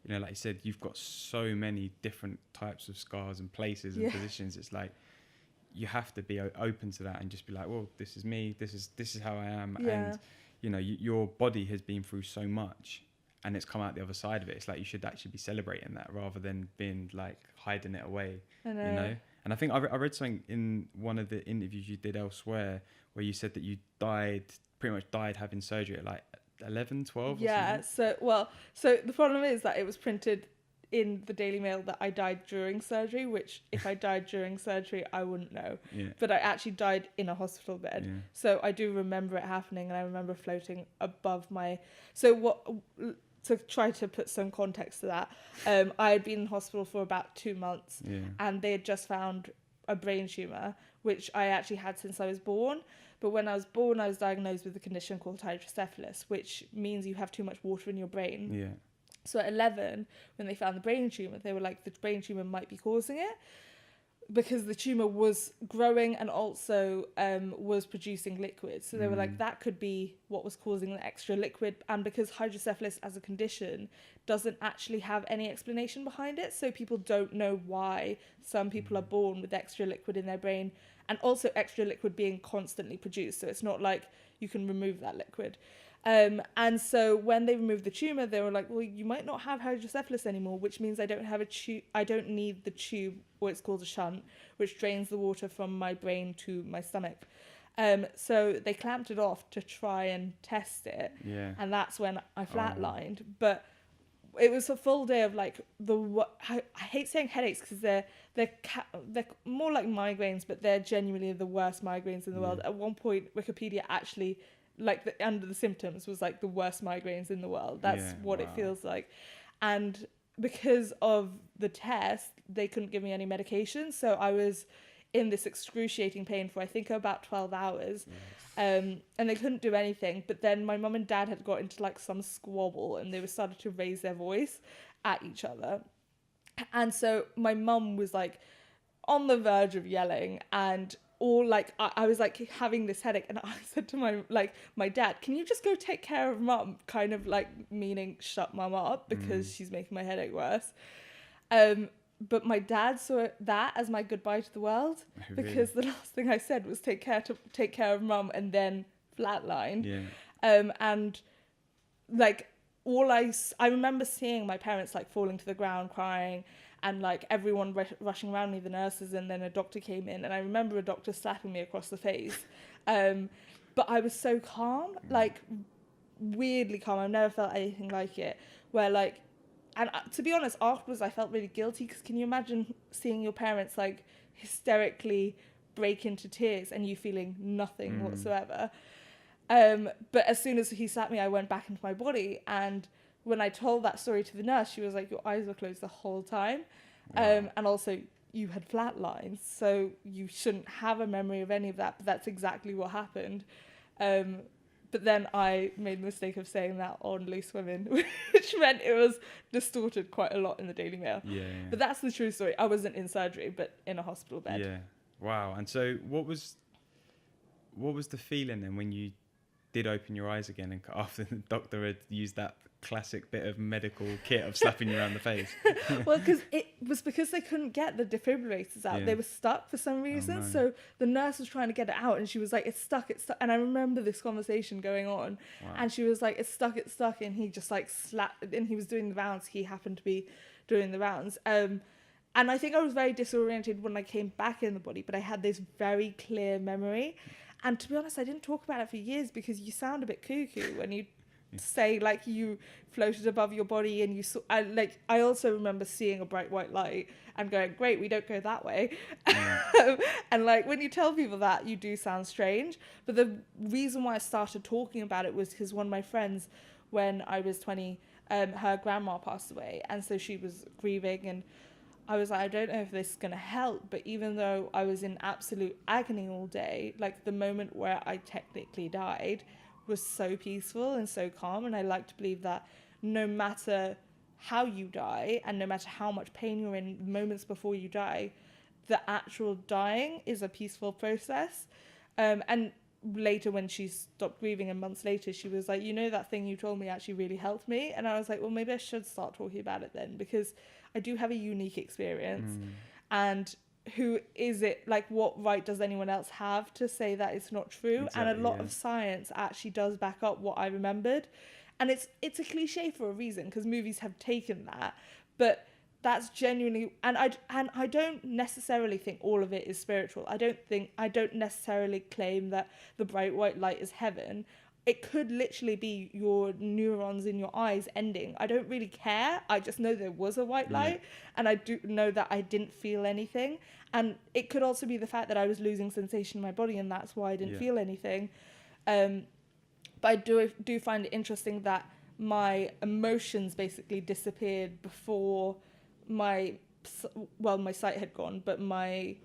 you know, like you said, you've got so many different types of scars and places and positions. It's like you have to be open to that and just be like, well, this is me, this is how I am. And you know, your body has been through so much and it's come out the other side of it. It's like you should actually be celebrating that rather than being like hiding it away. I know. You know. And I think I read something in one of the interviews you did elsewhere where you said that you pretty much died having surgery at like 11, 12 or something. So the problem is that it was printed in the Daily Mail that I died during surgery, which if I died during surgery, I wouldn't know. Yeah. But I actually died in a hospital bed. Yeah. So I do remember it happening, and I remember floating above my... To try to put some context to that, I had been in hospital for about 2 months, and they had just found a brain tumour, which I actually had since I was born. But when I was born, I was diagnosed with a condition called hydrocephalus, which means you have too much water in your brain. Yeah. So at 11, when they found the brain tumour, they were like, the brain tumour might be causing it, because the tumour was growing and also was producing liquid. So they were like, that could be what was causing the extra liquid. And because hydrocephalus as a condition doesn't actually have any explanation behind it, so people don't know why some people are born with extra liquid in their brain, and also extra liquid being constantly produced. So it's not like you can remove that liquid. And so when they removed the tumour, they were like, well, you might not have hydrocephalus anymore, which means I don't have a tube. I don't need the tube, or it's called a shunt, which drains the water from my brain to my stomach. So they clamped it off to try and test it. Yeah. And that's when I flatlined. But it was a full day of like I hate saying headaches, because they're more like migraines, but they're genuinely the worst migraines in the world. At one point, Wikipedia actually, like, under the symptoms was like the worst migraines in the world. That's what it feels like. And because of the test, they couldn't give me any medication, so I was in this excruciating pain for I think about 12 hours. And they couldn't do anything. But then my mum and dad had got into like some squabble, and they were started to raise their voice at each other. And so my mum was like on the verge of yelling, and all like I was like having this headache, and I said to my dad, can you just go take care of mum, kind of like meaning shut mum up, because she's making my headache worse. But my dad saw that as my goodbye to the world, because the last thing I said was take care of mum, and then flatlined. And like I remember seeing my parents like falling to the ground crying, and like everyone rushing around me, the nurses, and then a doctor came in, and I remember a doctor slapping me across the face. But I was so calm, like weirdly calm. I've never felt anything like it, where like, and to be honest, afterwards I felt really guilty, because can you imagine seeing your parents like hysterically break into tears and you feeling nothing whatsoever? But as soon as he slapped me, I went back into my body, and when I told that story to the nurse, she was like, your eyes were closed the whole time. And also you had flatlines, so you shouldn't have a memory of any of that, but that's exactly what happened. But then I made the mistake of saying that on Loose Women, which meant it was distorted quite a lot in the Daily Mail. But that's the true story. I wasn't in surgery, but in a hospital bed. Wow. And so what was the feeling then when you did open your eyes again, and after the doctor had used that classic bit of medical kit of slapping you around the face? Well, because they couldn't get the defibrillators out. They were stuck for some reason. No. So the nurse was trying to get it out, and she was like, it's stuck. And I remember this conversation going on. And she was like, it's stuck. And he just like slapped, and he was doing the rounds. He happened to be doing the rounds. And I think I was very disoriented when I came back in the body, but I had this very clear memory. And to be honest, I didn't talk about it for years, because you sound a bit cuckoo when you say like you floated above your body, and you saw. I also remember seeing a bright white light and going, "Great, we don't go that way." And like when you tell people that, you do sound strange. But the reason why I started talking about it was because one of my friends, when I was 20, her grandma passed away, and so she was grieving, and I was like, I don't know if this is going to help, but even though I was in absolute agony all day, like the moment where I technically died was so peaceful and so calm. And I like to believe that no matter how you die, and no matter how much pain you're in moments before you die, the actual dying is a peaceful process. And later when she stopped grieving and months later, she was like, you know, that thing you told me actually really helped me. And I was like, well, maybe I should start talking about it then, because I do have a unique experience. And who is it, like, what right does anyone else have to say that it's not true? Exactly, and a lot of science actually does back up what I remembered. And it's a cliche for a reason, because movies have taken that, but that's genuinely, and I don't necessarily think all of it is spiritual. I don't necessarily claim that the bright white light is heaven. It could literally be your neurons in your eyes ending. I don't really care. I just know there was a white light, and I do know that I didn't feel anything. And it could also be the fact that I was losing sensation in my body, and that's why I didn't feel anything. But I do find it interesting that my emotions basically disappeared before my sight had gone, but my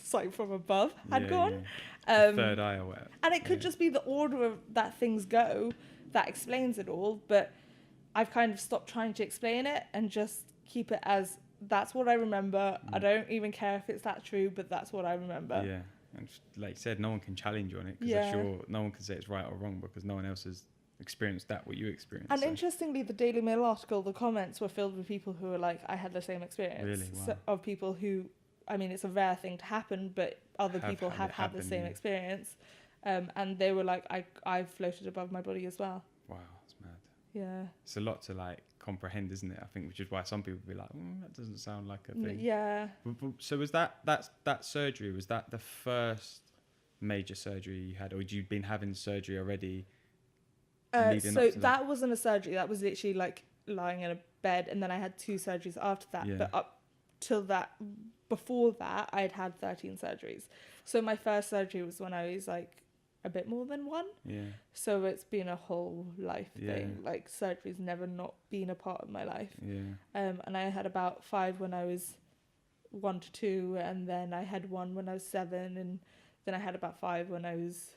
sight from above had gone. Third eye or whatever. And it could just be the order of that things go that explains it all, but I've kind of stopped trying to explain it and just keep it as, that's what I remember. I don't even care if it's that true, but that's what I remember. Yeah, and like you said, no one can challenge you on it, because I'm sure no one can say it's right or wrong, because no one else has experienced that what you experienced. And interestingly, the Daily Mail article, the comments were filled with people who were like, I had the same experience. Really? Wow. So, of people who, I mean, it's a rare thing to happen, but other people have had the same experience. And they were like, I've floated above my body as well. Wow, that's mad. Yeah. It's a lot to like comprehend, isn't it? I think, which is why some people be like, that doesn't sound like a thing. Yeah. So was that surgery, was that the first major surgery you had, or had you been having surgery already? So that wasn't a surgery. That was literally like lying in a bed, and then I had 2 surgeries after that. Yeah. But up till that, before that, I had 13 surgeries. So my first surgery was when I was like a bit more than 1. Yeah. So it's been a whole life thing. Like, surgery's never not been a part of my life. Yeah. And I had about 5 when I was 1 to 2, and then I had 1 when I was 7, and then I had about 5 when I was...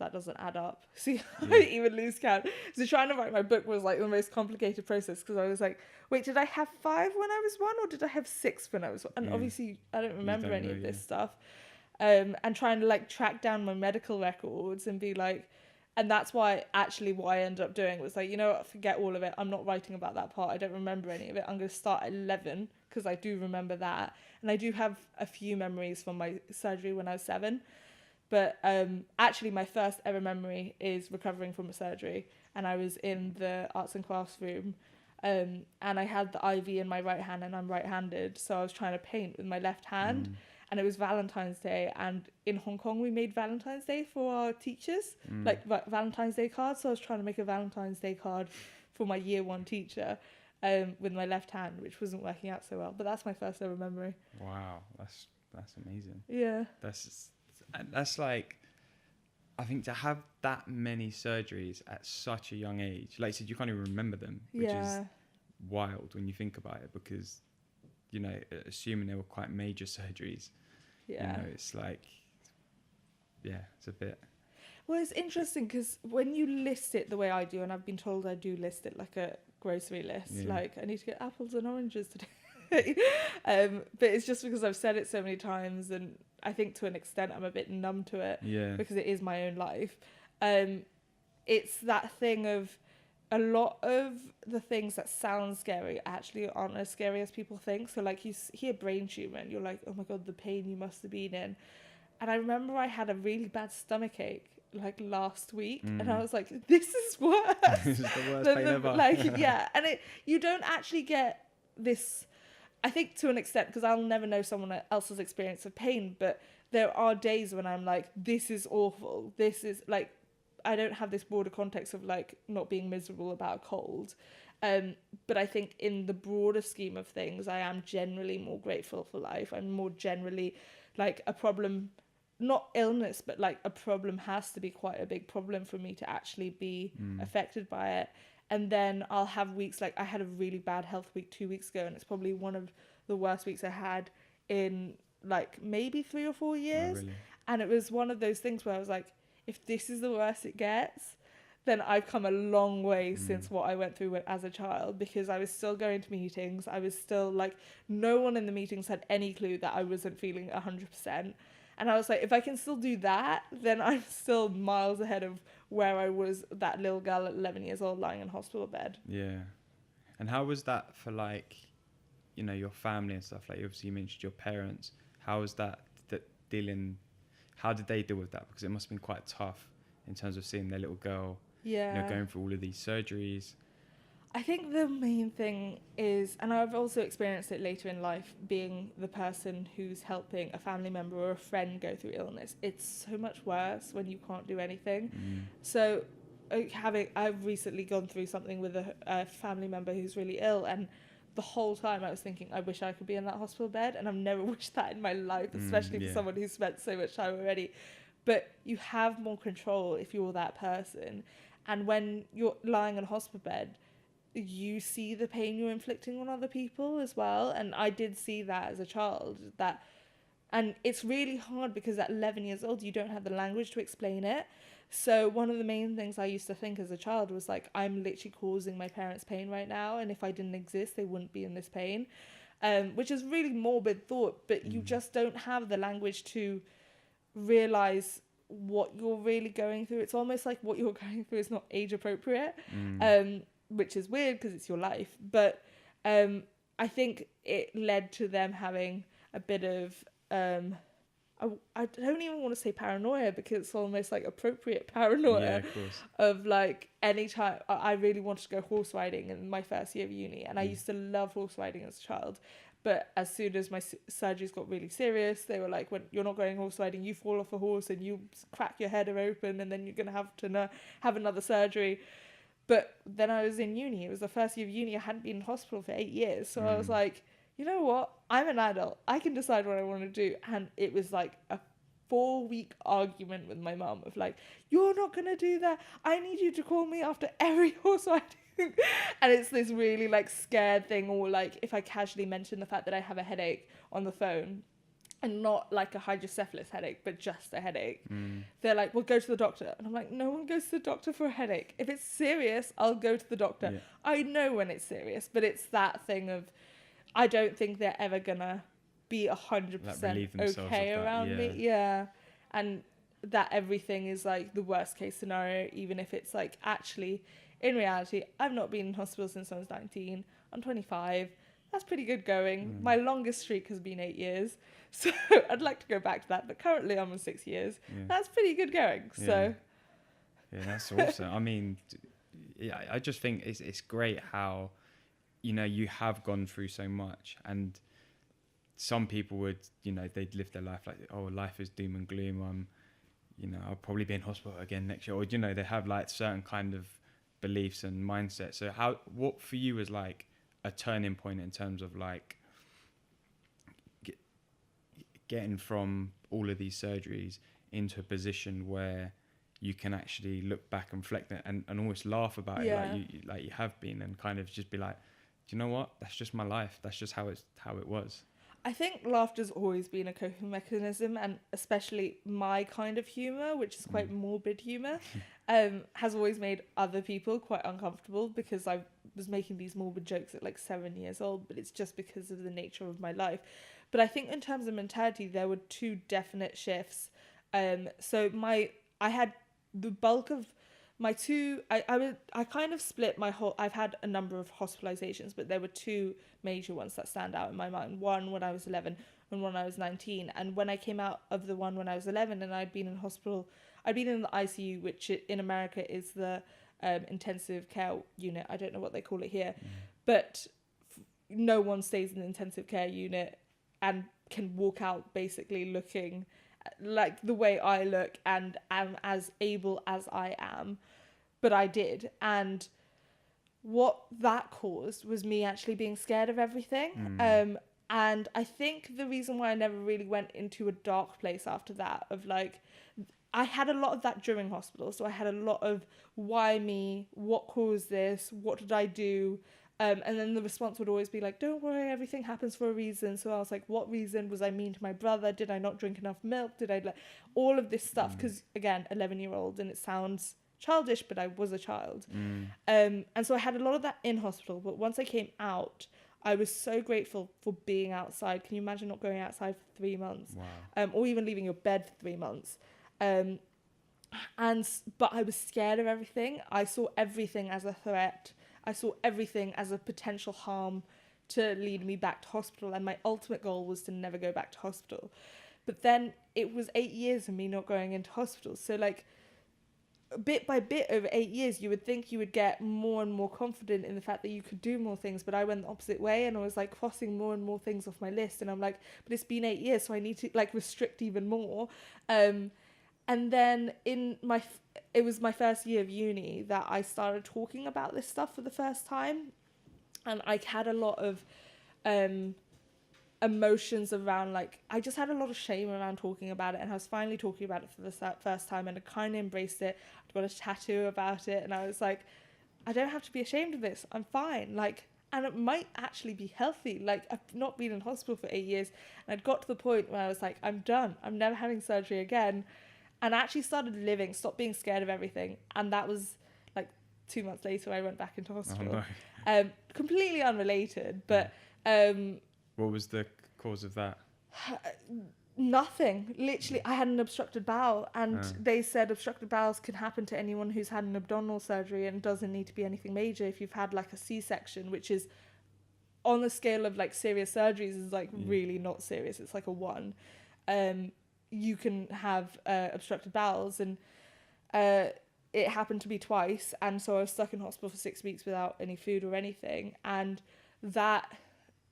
That doesn't add up. See, I even lose count. So trying to write my book was like the most complicated process, because I was like, wait, did I have 5 when I was 1, or did I have 6 when I was 1? And obviously I don't remember any of this stuff. And trying to like track down my medical records and be like, and that's why actually what I ended up doing was like, you know what, forget all of it. I'm not writing about that part. I don't remember any of it. I'm going to start at 11, because I do remember that. And I do have a few memories from my surgery when I was 7. But actually my first ever memory is recovering from a surgery, and I was in the arts and crafts room, and I had the IV in my right hand, and I'm right-handed, so I was trying to paint with my left hand, and it was Valentine's Day, and in Hong Kong we made Valentine's Day for our teachers, like Valentine's Day cards, so I was trying to make a Valentine's Day card for my year 1 teacher with my left hand, which wasn't working out so well, but that's my first ever memory. Wow, that's amazing. Yeah. That's like, I think to have that many surgeries at such a young age, like you said, you can't even remember them, which is wild when you think about it, because, you know, assuming they were quite major surgeries, you know, it's like, it's a bit. Well, it's interesting, because when you list it the way I do, and I've been told I do list it like a grocery list, like I need to get apples and oranges today. But it's just because I've said it so many times, and I think to an extent I'm a bit numb to it, because it is my own life. It's that thing of a lot of the things that sound scary actually aren't as scary as people think. So like, you hear brain tumor and you're like, oh my God, the pain you must have been in. And I remember I had a really bad stomach ache like last week, and I was like, this is worse. This is the worst pain ever. Like, and you don't actually get this, I think, to an extent, because I'll never know someone else's experience of pain, but there are days when I'm like, this is awful. This is like, I don't have this broader context of like not being miserable about a cold. But I think in the broader scheme of things, I am generally more grateful for life. I'm more generally like, a problem, not illness, but like a problem has to be quite a big problem for me to actually be affected by it. And then I'll have weeks, like I had a really bad health week 2 weeks ago, and it's probably one of the worst weeks I had in like maybe 3 or 4 years. Oh, really? And it was one of those things where I was like, if this is the worst it gets, then I've come a long way since what I went through as a child, because I was still going to meetings. I was still like, no one in the meetings had any clue that I wasn't feeling 100%. And I was like, if I can still do that, then I'm still miles ahead of where I was, that little girl at 11 years old lying in hospital bed. Yeah. And how was that for like, you know, your family and stuff? Like obviously you mentioned your parents. How was that dealing? How did they deal with that? Because it must have been quite tough in terms of seeing their little girl, Yeah. you know, going through all of these surgeries. I think the main thing is, and I've also experienced it later in life, being the person who's helping a family member or a friend go through illness. It's so much worse when you can't do anything. So I've recently gone through something with a family member who's really ill, and the whole time I was thinking, I wish I could be in that hospital bed, and I've never wished that in my life, especially for someone who's spent so much time already. But you have more control if you're that person. And when you're lying in a hospital bed, you see the pain you're inflicting on other people as well. And I did see that as a child, and it's really hard because at 11 years old you don't have the language to explain it. So one of the main things I used to think as a child was like, I'm literally causing my parents pain right now, and if I didn't exist they wouldn't be in this pain, which is really morbid thought, but you just don't have the language to realize what you're really going through. It's almost like what you're going through is not age appropriate, which is weird because it's your life. But I think it led to them having a bit of I don't even want to say paranoia, because it's almost like appropriate paranoia. Yeah, of course. Of like, anytime I really wanted to go horse riding in my first year of uni, and I used to love horse riding as a child. But as soon as my surgeries got really serious, they were like, when you're not going horse riding, you fall off a horse and you crack your head open, and then you're going to have another surgery. But then I was in uni. It was the first year of uni. I hadn't been in hospital for 8 years. So I was like, you know what? I'm an adult. I can decide what I want to do. And it was like a 4-week argument with my mum of like, you're not going to do that. I need you to call me after every horse riding. And it's this really like scared thing. Or like if I casually mention the fact that I have a headache on the phone, and not like a hydrocephalus headache, but just a headache. They're like, well, go to the doctor. And I'm like, no one goes to the doctor for a headache. If it's serious, I'll go to the doctor. Yeah. I know when it's serious, but it's that thing of, I don't think they're ever gonna be 100% okay around me. Yeah. And that everything is like the worst case scenario, even if it's like, actually, in reality, I've not been in hospital since I was 19. I'm 25. That's pretty good going. My longest streak has been 8 years. So I'd like to go back to that. But currently I'm on 6 years. Yeah. That's pretty good going. So yeah, that's awesome. I mean, yeah, I just think it's great how, you know, you have gone through so much. And some people would, you know, they'd live their life like, oh, life is doom and gloom. You know, I'll probably be in hospital again next year. Or, you know, they have like certain kind of beliefs and mindsets. So what for you was like a turning point in terms of like getting from all of these surgeries into a position where you can actually look back and reflect and almost laugh about it like you have been, and kind of just be like, do you know what, that's just my life, that's just how it was. I think laughter's always been a coping mechanism, and especially my kind of humour, which is quite morbid humour, has always made other people quite uncomfortable, because I was making these morbid jokes at like 7 years old, but it's just because of the nature of my life. But I think in terms of mentality, there were two definite shifts. So I had the bulk of my two, I kind of split my whole, I've had a number of hospitalizations, but there were two major ones that stand out in my mind. One when I was 11 and one when I was 19. And when I came out of the one when I was 11 and I'd been in hospital, I'd been in the ICU, which in America is the intensive care unit. I don't know what they call it here, but no one stays in the intensive care unit and can walk out basically looking like the way I look and am as able as I am. But I did. And what that caused was me actually being scared of everything. And I think the reason why I never really went into a dark place after that, of like, I had a lot of that during hospital. So I had a lot of, why me? What caused this? What did I do? And then the response would always be like, don't worry, everything happens for a reason. So I was like, what reason? Was I mean to my brother? Did I not drink enough milk? Did I like all of this stuff? Because again, 11-year-old, and it sounds childish, but I was a child. And so I had a lot of that in hospital. But once I came out, I was so grateful for being outside. Can you imagine not going outside for 3 months? Wow. Or even leaving your bed for 3 months. But I was scared of everything. I saw everything as a threat. I saw everything as a potential harm to lead me back to hospital. And my ultimate goal was to never go back to hospital. But then it was 8 years of me not going into hospital. So like, bit by bit over 8 years, you would think you would get more and more confident in the fact that you could do more things, but I went the opposite way, and I was like crossing more and more things off my list, and I'm like, but it's been 8 years, so I need to like restrict even more. And then it was my first year of uni that I started talking about this stuff for the first time, and I had a lot of emotions around, like, I just had a lot of shame around talking about it, and I was finally talking about it for the first time, and I kind of embraced it. I got a tattoo about it, and I was like, I don't have to be ashamed of this, I'm fine, like, and it might actually be healthy. Like, I've not been in hospital for 8 years, and I'd got to the point where I was like, I'm done, I'm never having surgery again, and I actually started living, stopped being scared of everything, and that was like 2 months later I went back into hospital. Oh, no. Completely unrelated, but what was the cause of that? Nothing. Literally, I had an obstructed bowel, and they said obstructed bowels can happen to anyone who's had an abdominal surgery, and doesn't need to be anything major. If you've had like a C-section, which is on the scale of like serious surgeries, is like really not serious. It's like a 1. You can have obstructed bowels, and it happened to me twice, and so I was stuck in hospital for 6 weeks without any food or anything, and that,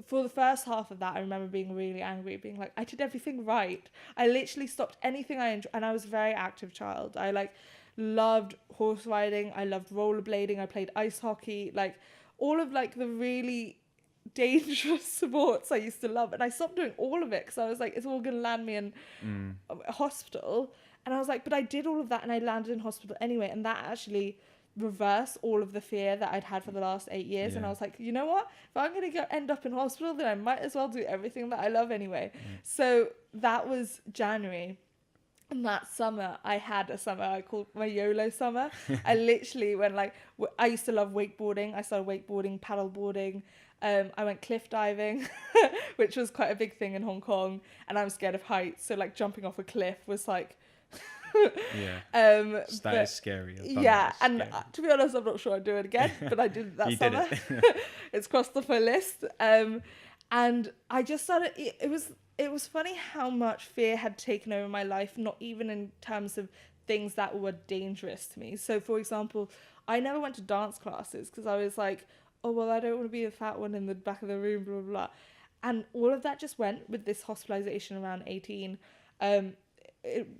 for the first half of that, I remember being really angry, being like, I did everything right. I literally stopped anything I enjoyed, and I was a very active child. I like loved horse riding, I loved rollerblading, I played ice hockey, like all of like the really dangerous sports I used to love, and I stopped doing all of it because I was like, it's all gonna land me in a hospital. And I was like, but I did all of that and I landed in hospital anyway, and that actually reverse all of the fear that I'd had for the last 8 years. And I was like, you know what, if I'm gonna end up in hospital, then I might as well do everything that I love anyway. So that was January, and that summer I had a summer I called my YOLO summer. I literally went like, I used to love wakeboarding. I started wakeboarding, paddleboarding. I went cliff diving, which was quite a big thing in Hong Kong, and I'm scared of heights, so like jumping off a cliff was like that is scary. Yeah, and to be honest, I'm not sure I'd do it again, but I did it that summer. It's crossed off my list. And I just started, it was funny how much fear had taken over my life, not even in terms of things that were dangerous to me. So for example, I never went to dance classes because I was like, oh well, I don't want to be the fat one in the back of the room, blah blah blah. And all of that just went with this hospitalization around 18.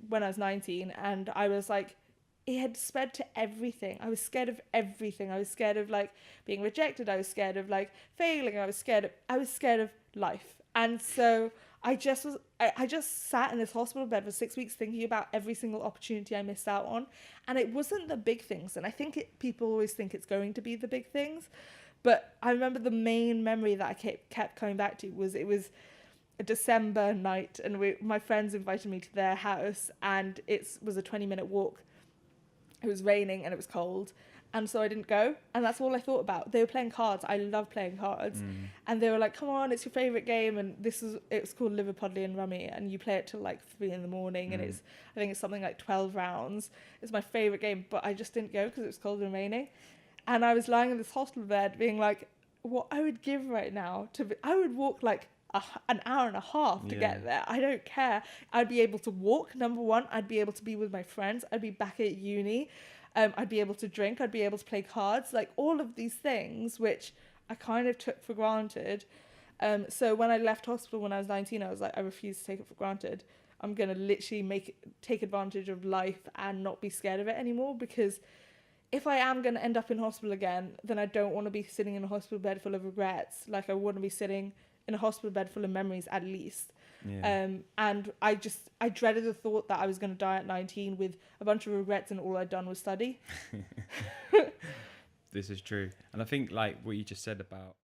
When I was 19, and I was like, it had spread to everything. I was scared of everything. I was scared of like being rejected. I was scared of like failing. I was scared of life. And so I just sat in this hospital bed for 6 weeks thinking about every single opportunity I missed out on. And it wasn't the big things. And I think people always think it's going to be the big things. But I remember the main memory that I kept coming back to was, it was a December night, and my friends invited me to their house, and it was a 20-minute walk. It was raining and it was cold, and so I didn't go, and that's all I thought about. They were playing cards. I love playing cards. And they were like, come on, it's your favorite game, and it was called Liverpudlian Rummy, and you play it till like 3 a.m, and I think it's something like 12 rounds. It's my favorite game, but I just didn't go because it was cold and raining. And I was lying in this hospital bed being like, what I would give right now I would walk like an hour and a half to get there. I don't care. I'd be able to walk, number one. I'd be able to be with my friends. I'd be back at uni. I'd be able to drink. I'd be able to play cards. Like all of these things, which I kind of took for granted. So when I left hospital when I was 19, I was like, I refuse to take it for granted. I'm going to literally take advantage of life and not be scared of it anymore, because if I am going to end up in hospital again, then I don't want to be sitting in a hospital bed full of regrets. Like I want to be sitting in a hospital bed full of memories at least. And I dreaded the thought that I was going to die at 19 with a bunch of regrets and all I'd done was study. This is true. And I think like what you just said about